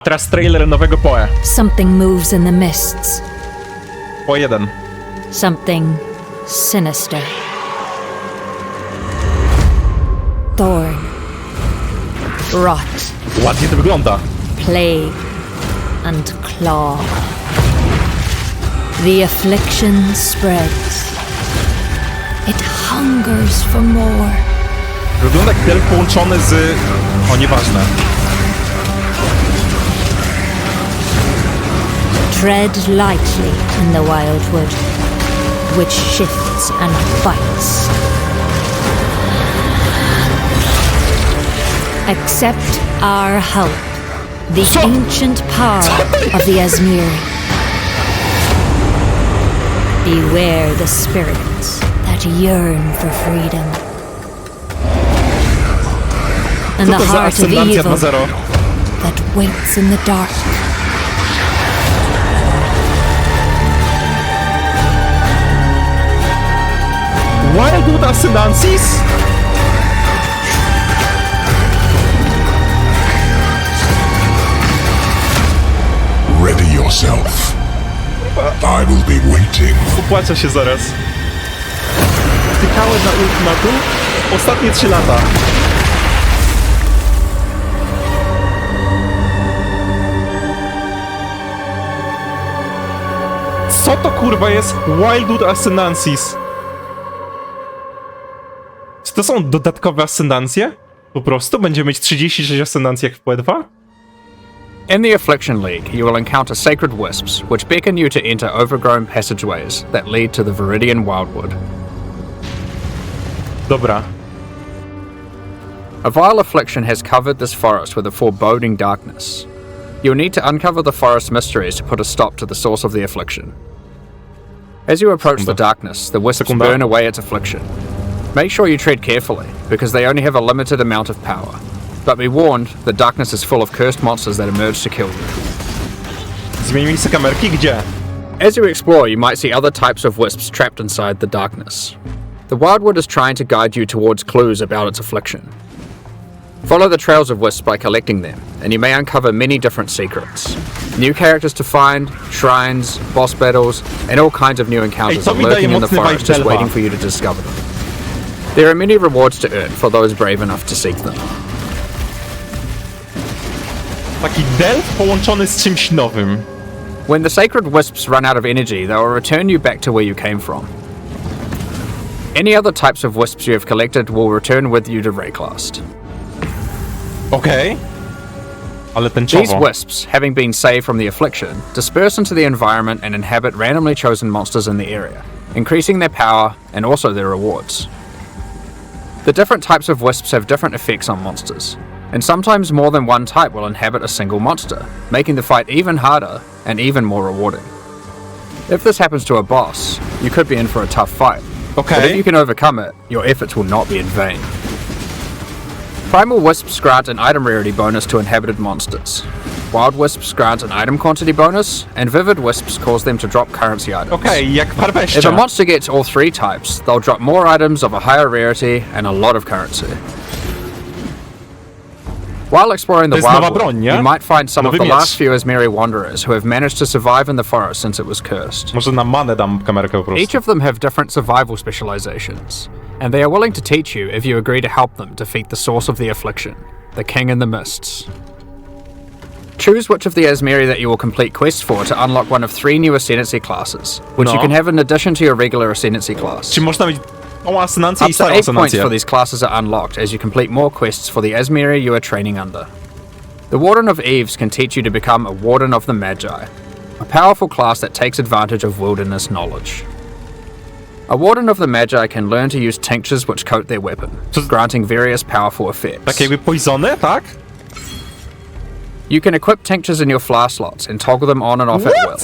Teraz trailer nowego PoE. Something moves in the mists. PoE 1. Something sinister. Thorn. Rot. Ładnie to wygląda. Plague. And claw. The affliction spreads. It hungers for more. Wygląda jak delf połączony z... O, nieważne. Tread lightly in the wildwood, which shifts and bites. Accept our help, the ancient power of the Asmiri. Beware the spirits that yearn for freedom. And the heart of evil that waits in the dark. Wildwood Ascendancies? Ready yourself. I will be waiting. Popłaczę się zaraz. Czekałem na ultimatum ostatnie 3 lata. Co to kurwa jest Wildwood Ascendancies? Czy to są dodatkowe ascendancje? Po prostu będziemy mieć 36 ascendancji jak w PoE 2? In the Affliction League, you will encounter sacred wisps, which beckon you to enter overgrown passageways that lead to the Viridian Wildwood. Dobra. A vile affliction has covered this forest with a foreboding darkness. You'll need to uncover the forest mysteries to put a stop to the source of the affliction. As you approach the darkness, the wisps burn away its affliction. Make sure you tread carefully, because they only have a limited amount of power. But be warned, the darkness is full of cursed monsters that emerge to kill you. Zmień miejsce kamerki? Gdzie? As you explore, you might see other types of wisps trapped inside the darkness. The Wildwood is trying to guide you towards clues about its affliction. Follow the trails of wisps by collecting them, and you may uncover many different secrets. New characters to find, shrines, boss battles, and all kinds of new encounters are lurking in the forest just waiting for you to discover them. There are many rewards to earn for those brave enough to seek them. Taki delf połączony z czymś nowym. When the sacred wisps run out of energy, they will return you back to where you came from. Any other types of wisps you have collected will return with you to Rayclast. Okej. Ale tęczowo. These wisps, having been saved from the affliction, disperse into the environment and inhabit randomly chosen monsters in the area, increasing their power and also their rewards. The different types of wisps have different effects on monsters, and sometimes more than one type will inhabit a single monster, making the fight even harder and even more rewarding. If this happens to a boss, you could be in for a tough fight, but if you can overcome it, your efforts will not be in vain. Primal wisps grant an item rarity bonus to inhabited monsters. Wild wisps grant an item quantity bonus, and vivid wisps cause them to drop currency items. Okej, jak If a parweścia. monster gets all 3 types, they'll drop more items of a higher rarity and a lot of currency. While exploring the To jest nowa Wildwood, broń, nie? you might find some of Nowy the miecz. last few Asmiri wanderers who have managed to survive in the forest since it was cursed. Może na manę dam kamerkę po prostu. Each of them have different survival specializations, and they are willing to teach you if you agree to help them defeat the source of the affliction, the King in the Mists. Choose which of the Asmiri that you will complete quests for to unlock one of 3 new Ascendancy classes, which you can have in addition to your regular Ascendancy class. Czy można mieć tą ascendancję Up i to starą 8 points ascendancję? for these classes are unlocked as you complete more quests for the Asmiri you are training under. The Warden of Eves can teach you to become a Warden of the Magi, a powerful class that takes advantage of wilderness knowledge. A Warden of the Magi can learn to use tinctures which coat their weapon, granting various powerful effects. Tak jakby poisony, tak? You can equip tinctures in your flask slots and toggle them on and off at will.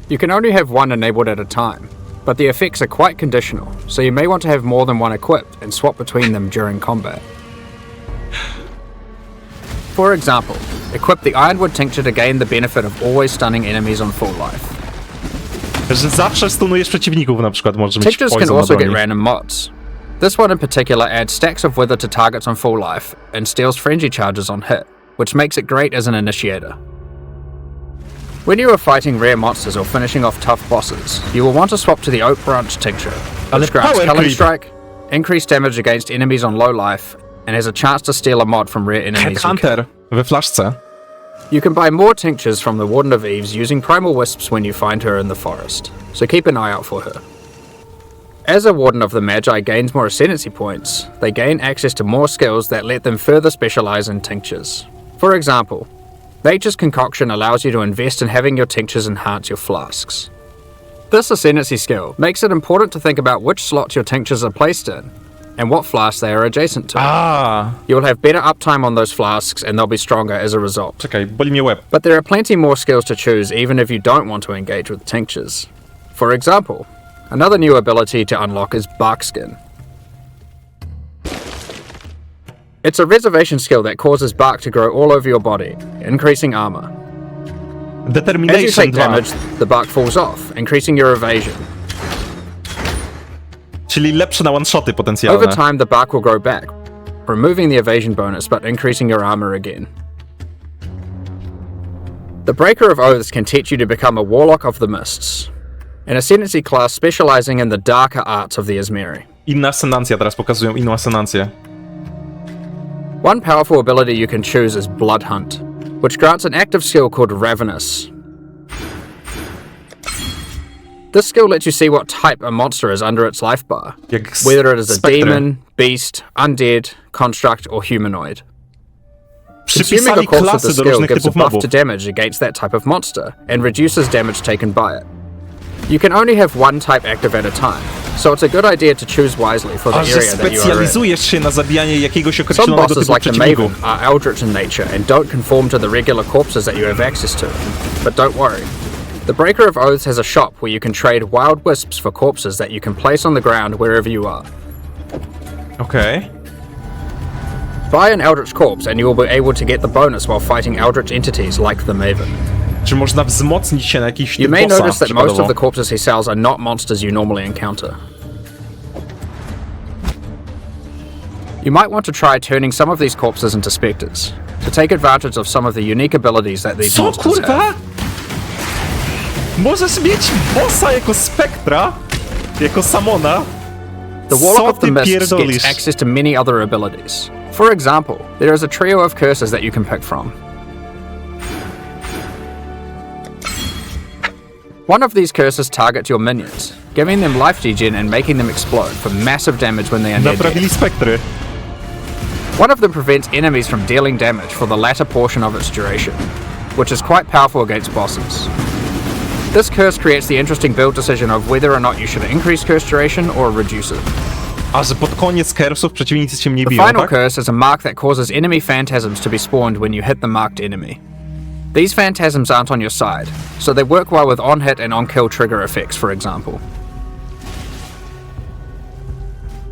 You can only have one enabled at a time, but the effects are quite conditional, so you may want to have more than one equipped and swap between them during combat. For example, equip the Ironwood Tincture to gain the benefit of always stunning enemies on full life. Że zawsze stunujesz przeciwników, na przykład możesz mieć Tinctures can poison na also get broni. random mods. This one in particular adds stacks of wither to targets on full life and steals frenzy charges on hit, which makes it great as an initiator. When you are fighting rare monsters or finishing off tough bosses, you will want to swap to the Oak Branch Tincture, Ale which grants power Killing creep. Strike, increased damage against enemies on low life, and has a chance to steal a mod from rare enemies. Headhunter we flaszce. You can buy more tinctures from the Warden of Eves using Primal Wisps when you find her in the forest, so keep an eye out for her. As a Warden of the Magi gains more Ascendancy points, they gain access to more skills that let them further specialize in tinctures. For example, Nature's Concoction allows you to invest in having your tinctures enhance your flasks. This Ascendancy skill makes it important to think about which slots your tinctures are placed in, and what flasks they are adjacent to. You will have better uptime on those flasks and they'll be stronger as a result. Czekaj, boli mnie łeb. But there are plenty more skills to choose even if you don't want to engage with tinctures. For example, another new ability to unlock is Barkskin. It's a reservation skill that causes bark to grow all over your body, increasing armor. As you Determination take 2. damage, the bark falls off, increasing your evasion. Czyli lepsze na one-shoty Over potencjalne. time, the bark will grow back, removing the evasion bonus but increasing your armor again. The Breaker of Oaths can teach you to become a Warlock of the Mists, an Ascendancy class specializing in the darker arts of the Izmiri. Inna ascendancja, teraz pokazują inną ascendancję. One powerful ability you can choose is Blood Hunt, which grants an active skill called Ravenous. This skill lets you see what type a monster is under its life bar, Jak whether it is a spektry. demon, beast, undead, construct, or humanoid. Consuming a Przypisali course of klasy the do skill różnych gives a typów buff mobów. to damage against that type of monster, and reduces damage taken by it. You can only have one type active at a time, so it's a good idea to choose wisely for the A że area that you are in. specjalizujesz się na zabijanie jakiegoś Some określonego bosses typu like the Maven przeciwników. are eldritch in nature and don't conform to the regular corpses that you have access to. But don't worry. The Breaker of Oaths has a shop where you can trade wild wisps for corpses that you can place on the ground wherever you are. Okej. Buy an eldritch corpse and you will be able to get the bonus while fighting eldritch entities like the Maven. Czy można wzmocnić się na jakiś You typ may bossa, notice that most of przykładowo? the corpses he sells are not monsters you normally encounter. You might want to try turning some of these corpses into specters, to take advantage of some of the unique abilities that these Co monsters have. kurwa? Możesz mieć bossa jako spektra? Jako samona? The Warlock Co of the ty Mists pierdolisz? gets access to many other abilities. For example, there is a trio of curses that you can pick from. One of these curses targets your minions, giving them life degen and making them explode for massive damage when they are near Naprawili death. spektry. One of them prevents enemies from dealing damage for the latter portion of its duration, which is quite powerful against bosses. This curse creates the interesting build decision of whether or not you should increase curse duration or reduce it. A że pod koniec cursów przeciwnicy cię mniej The biją, final tak? curse is a mark that causes enemy phantasms to be spawned when you hit the marked enemy. These phantasms aren't on your side, so they work well with on-hit and on-kill trigger effects, for example.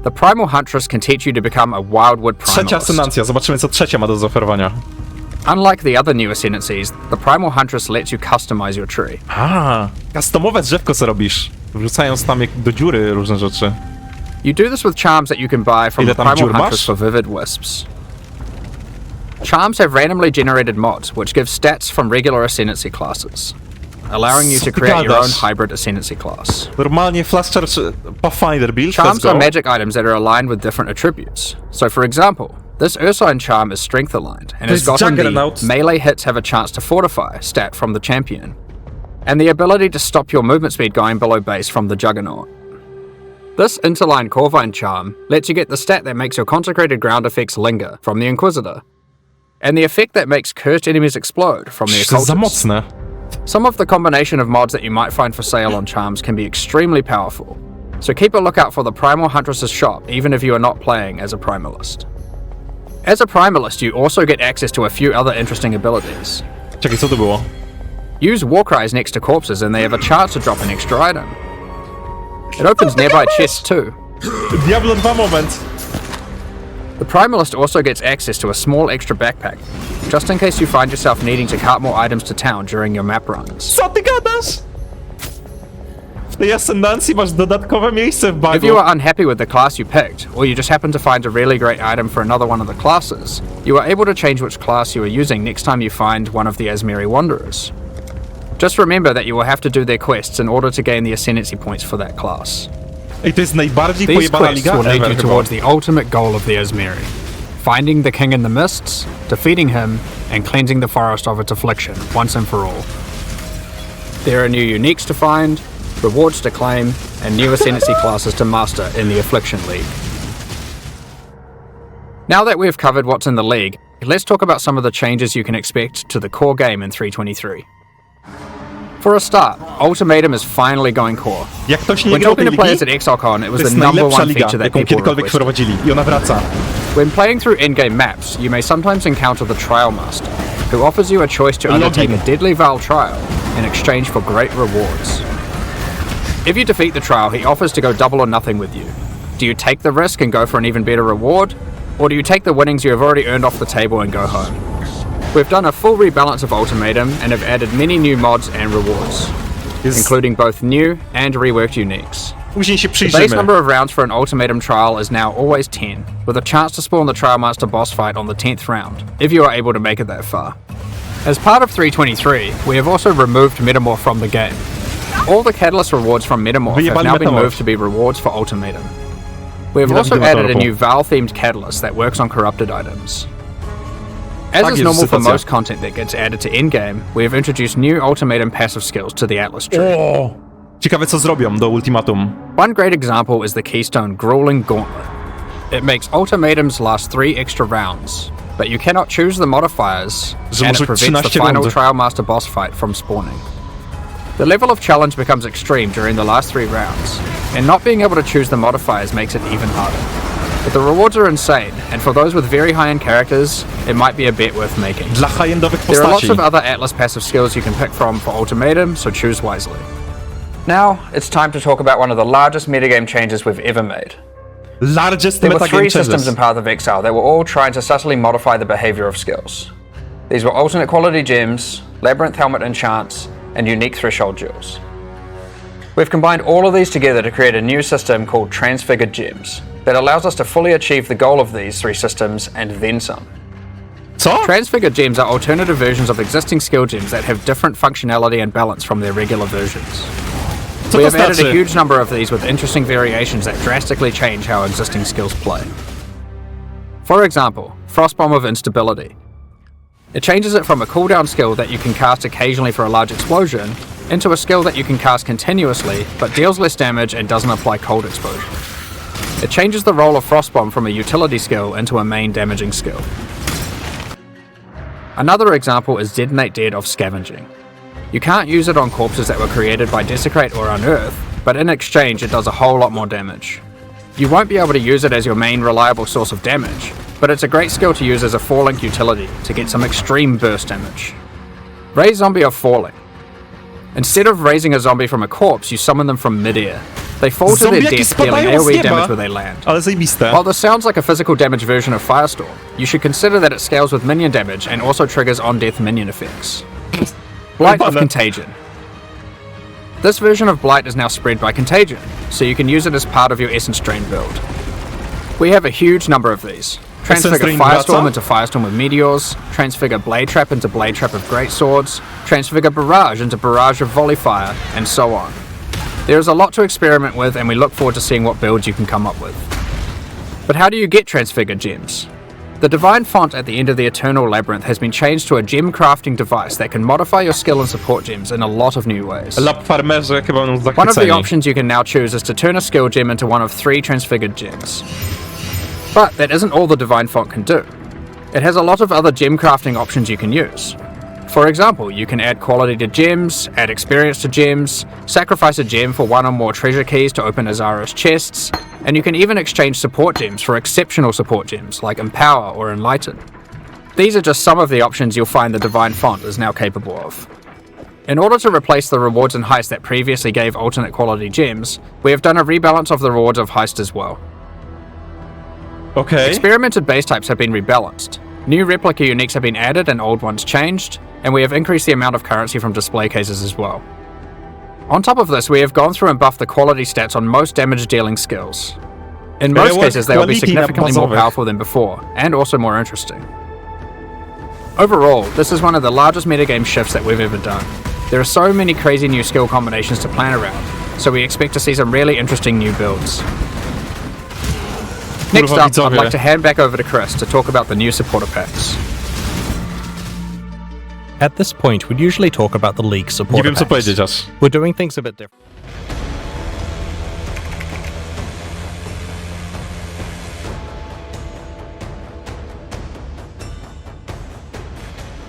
The Primal Huntress can teach you to become a Wildwood Trzecia Primalist. ascendancja, zobaczymy co trzecia ma do zaoferowania. Unlike the other new ascendancies, the Primal Huntress lets you customize your tree. A, customowe drzewko co robisz? Wrzucając tam jak do dziury różne rzeczy. You do this with charms that you can buy from Ile the tam Primal dziur masz? Huntress for Vivid Wisps. Charms have randomly generated mods, which give stats from regular ascendancy classes, allowing you Co to ty create your own gadasz? hybrid ascendancy class. Normalnie Flash Charge Pathfinder build, let's Charms go. are magic items that are aligned with different attributes. So for example, this Ursine charm is strength aligned, and To has jest gotten the Juggernaut. melee hits have a chance to fortify stat from the champion, and the ability to stop your movement speed going below base from the Juggernaut. This interline Corvine charm lets you get the stat that makes your consecrated ground effects linger from the Inquisitor, and the effect that makes cursed enemies explode from the To jest za Occultist. mocne. Some of the combination of mods that you might find for sale on charms can be extremely powerful, so keep a lookout for the Primal Huntress's shop even if you are not playing as a Primalist. As a Primalist, you also get access to a few other interesting abilities. Czekaj, co to było? Use Warcries next to corpses and they have a chance to drop an extra item. It opens nearby chests too. Diablo 2 moment. The Primalist also gets access to a small extra backpack, just in case you find yourself needing to cart more items to town during your map runs. Co ty gadasz? w tej ascendancji masz dodatkowe miejsce w If bagu. you are unhappy with the class you picked, or you just happen to find a really great item for another one of the classes, you are able to change which class you are using next time you find one of the Asmeri Wanderers. Just remember that you will have to do their quests in order to gain the ascendancy points for that class. Ej, to jest najbardziej These pojebana quests liga will lead ever, you chyba. towards the ultimate goal of the Asmeri: finding the king in the mists, defeating him, and cleansing the forest of its affliction once and for all. There are new uniques to find, rewards to claim, and new ascendancy classes to master in the Affliction League. Now that we've covered what's in the League, let's talk about some of the changes you can expect to the core game in 3.23. For a start, Ultimatum is finally going core. Jak ktoś nie When grał talking tej to players ligi, at ExileCon, it to was the jest number najlepsza one liga, feature that jaką people kiedykolwiek requested. wprowadzili. I ona wraca. When playing through in-game maps, you may sometimes encounter the Trial Master, who offers you a choice to undertake a deadly Val trial in exchange for great rewards. If you defeat the trial, he offers to go double or nothing with you. Do you take the risk and go for an even better reward? Or do you take the winnings you have already earned off the table and go home? We've done a full rebalance of Ultimatum and have added many new mods and rewards, including both new and reworked uniques. Później się The base przyjrzymy. number of rounds for an Ultimatum trial is now always 10, with a chance to spawn the Trial Master boss fight on the 10th round, if you are able to make it that far. As part of 3.23, we have also removed Metamorph from the game. All the Catalyst rewards from Metamorph have Wyjebali now been Metamorph. moved to be rewards for Ultimatum. We have Nie also lubię added a Metamorphu. new Val-themed Catalyst that works on corrupted items. As Tak is jest normal for sytuacja. most content that gets added to endgame, we have introduced new Ultimatum passive skills to the Atlas tree. Ciekawe co zrobią do ultimatum. One great example is the Keystone Grueling Gauntlet. It makes ultimatums last 3 extra rounds, but you cannot choose the modifiers, Że and może it prevents the 13 final rundy. Trial Master boss fight from spawning. The level of challenge becomes extreme during the last 3 rounds, and not being able to choose the modifiers makes it even harder. But the rewards are insane, and for those with very high-end characters, it might be a bet worth making. Dla high-endowych There are lots postaci. of other Atlas passive skills you can pick from for Ultimatum, so choose wisely. Now, it's time to talk about one of the largest metagame changes we've ever made. Largest There were metagame 3 systems changes. in Path of Exile that were all trying to subtly modify the behavior of skills. These were alternate quality gems, labyrinth helmet enchants, and unique threshold jewels. We've combined all of these together to create a new system called Transfigured Gems that allows us to fully achieve the goal of these 3 systems and then some. Co? Transfigured Gems are alternative versions of existing skill gems that have different functionality and balance from their regular versions. Co We to have added a znaczy? huge number of these with interesting variations that drastically change how existing skills play. For example, Frostbomb of Instability. It changes it from a cooldown skill that you can cast occasionally for a large explosion into a skill that you can cast continuously but deals less damage and doesn't apply cold exposure. It changes the role of Frostbomb from a utility skill into a main damaging skill. Another example is Detonate Dead of Scavenging. You can't use it on corpses that were created by Desecrate or Unearth, but in exchange it does a whole lot more damage. You won't be able to use it as your main reliable source of damage, but it's a great skill to use as a 4-link utility to get some extreme burst damage. Raise Zombie of Falling. Instead of raising a zombie from a corpse, you summon them from mid-air. They fall to their Zombiaki death, dealing spadają z AoE nieba. damage where they land. Ale zajebiste. While this sounds like a physical damage version of Firestorm, you should consider that it scales with minion damage and also triggers on-death minion effects. Blight of Wyjebane. Contagion. This version of Blight is now spread by Contagion, so you can use it as part of your Essence Drain build. We have a huge number of these. Transfigure Drain Firestorm wraca? into Firestorm with Meteors, Transfigure Blade Trap into Blade Trap of Great Swords, Transfigure Barrage into Barrage of Volley Fire, and so on. There is a lot to experiment with, and we look forward to seeing what builds you can come up with. But how do you get Transfigured Gems? The Divine Font at the end of the Eternal Labyrinth has been changed to a gem crafting device that can modify your skill and support gems in a lot of new ways. Lab farmerze chyba będą One of the zachwyceni. options you can now choose is to turn a skill gem into one of 3 transfigured gems. But that isn't all the Divine Font can do. It has a lot of other gem crafting options you can use. For example, you can add quality to gems, add experience to gems, sacrifice a gem for 1 or more treasure keys to open Azaro's chests, and you can even exchange support gems for exceptional support gems like Empower or Enlighten. These are just some of the options you'll find the Divine Font is now capable of. In order to replace the rewards in Heist that previously gave alternate quality gems, we have done a rebalance of the rewards of Heist as well. Okej. Experimented base types have been rebalanced. New replica uniques have been added and old ones changed, and we have increased the amount of currency from display cases as well. On top of this, we have gone through and buffed the quality stats on most damage dealing skills. In most Pero cases, they will be quality na significantly more bazowych. powerful than before, and also more interesting. Overall, this is one of the largest metagame shifts that we've ever done. There are so many crazy new skill combinations to plan around, so we expect to see some really interesting new builds. Next up, I'd widzowie. like to hand back over to Chris to talk about the new supporter packs. At this point, we'd usually talk about the League Nie supporter wiem co packs. powiedzieć aż. We're doing things a bit different.